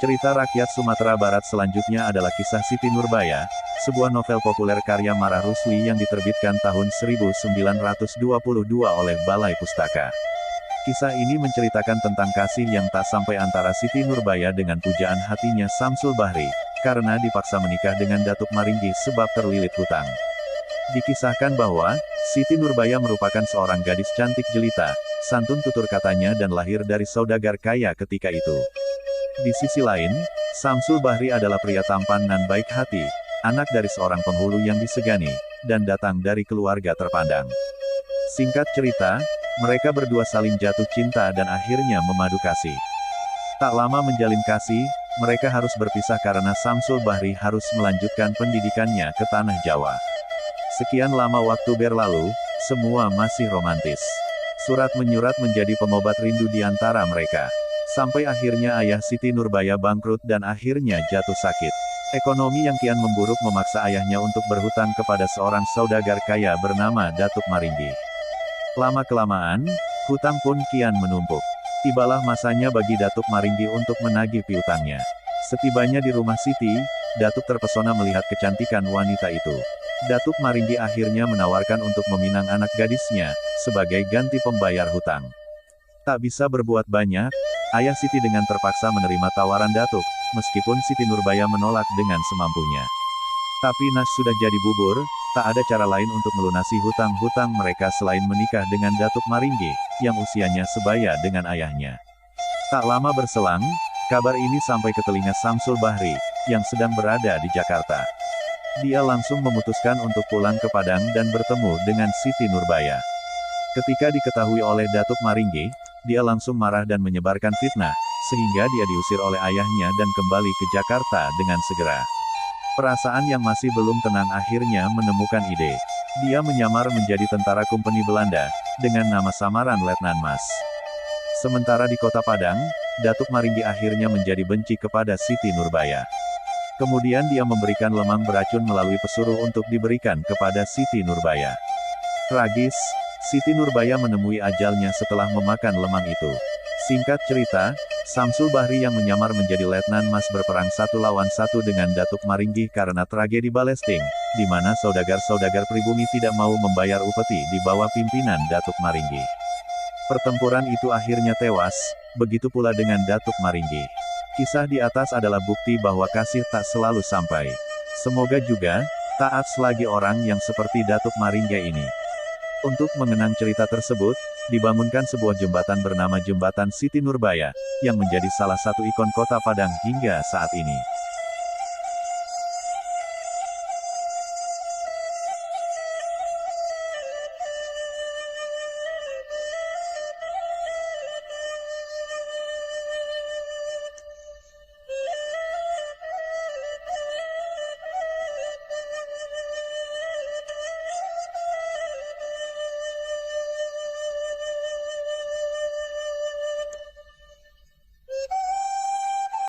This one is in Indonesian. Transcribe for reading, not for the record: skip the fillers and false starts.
Cerita rakyat Sumatera Barat selanjutnya adalah kisah Siti Nurbaya, sebuah novel populer karya Marah Rusli yang diterbitkan tahun 1922 oleh Balai Pustaka. Kisah ini menceritakan tentang kasih yang tak sampai antara Siti Nurbaya dengan pujaan hatinya Samsul Bahri, karena dipaksa menikah dengan Datuk Maringgi sebab terlilit hutang. Dikisahkan bahwa, Siti Nurbaya merupakan seorang gadis cantik jelita, santun tutur katanya dan lahir dari saudagar kaya ketika itu. Di sisi lain, Samsul Bahri adalah pria tampan dan baik hati, anak dari seorang penghulu yang disegani, dan datang dari keluarga terpandang. Singkat cerita, mereka berdua saling jatuh cinta dan akhirnya memadu kasih. Tak lama menjalin kasih, mereka harus berpisah karena Samsul Bahri harus melanjutkan pendidikannya ke tanah Jawa. Sekian lama waktu berlalu, semua masih romantis. Surat menyurat menjadi pengobat rindu di antara mereka. Sampai akhirnya ayah Siti Nurbaya bangkrut dan akhirnya jatuh sakit. Ekonomi yang kian memburuk memaksa ayahnya untuk berhutang kepada seorang saudagar kaya bernama Datuk Maringgi. Lama-kelamaan, hutang pun kian menumpuk. Tibalah masanya bagi Datuk Maringgi untuk menagih piutangnya. Setibanya di rumah Siti, Datuk terpesona melihat kecantikan wanita itu. Datuk Maringgi akhirnya menawarkan untuk meminang anak gadisnya, sebagai ganti pembayar hutang. Tak bisa berbuat banyak, ayah Siti dengan terpaksa menerima tawaran Datuk, meskipun Siti Nurbaya menolak dengan semampunya. Tapi nas sudah jadi bubur, tak ada cara lain untuk melunasi hutang-hutang mereka selain menikah dengan Datuk Maringgi, yang usianya sebaya dengan ayahnya. Tak lama berselang, kabar ini sampai ke telinga Samsul Bahri, yang sedang berada di Jakarta. Dia langsung memutuskan untuk pulang ke Padang dan bertemu dengan Siti Nurbaya. Ketika diketahui oleh Datuk Maringgi, dia langsung marah dan menyebarkan fitnah, sehingga dia diusir oleh ayahnya dan kembali ke Jakarta dengan segera. Perasaan yang masih belum tenang akhirnya menemukan ide. Dia menyamar menjadi tentara Kompeni Belanda, dengan nama samaran Letnan Mas. Sementara di kota Padang, Datuk Maringgi akhirnya menjadi benci kepada Siti Nurbaya. Kemudian dia memberikan lemang beracun melalui pesuruh untuk diberikan kepada Siti Nurbaya. Tragis, Siti Nurbaya menemui ajalnya setelah memakan lemang itu. Singkat cerita, Samsul Bahri yang menyamar menjadi Letnan Mas berperang 1 lawan 1 dengan Datuk Maringgi karena tragedi Balesting, di mana saudagar-saudagar pribumi tidak mau membayar upeti di bawah pimpinan Datuk Maringgi. Pertempuran itu akhirnya tewas, begitu pula dengan Datuk Maringgi. Kisah di atas adalah bukti bahwa kasih tak selalu sampai. Semoga juga, taat selagi orang yang seperti Datuk Maringgi ini. Untuk mengenang cerita tersebut, dibangunkan sebuah jembatan bernama Jembatan Siti Nurbaya, yang menjadi salah satu ikon kota Padang hingga saat ini.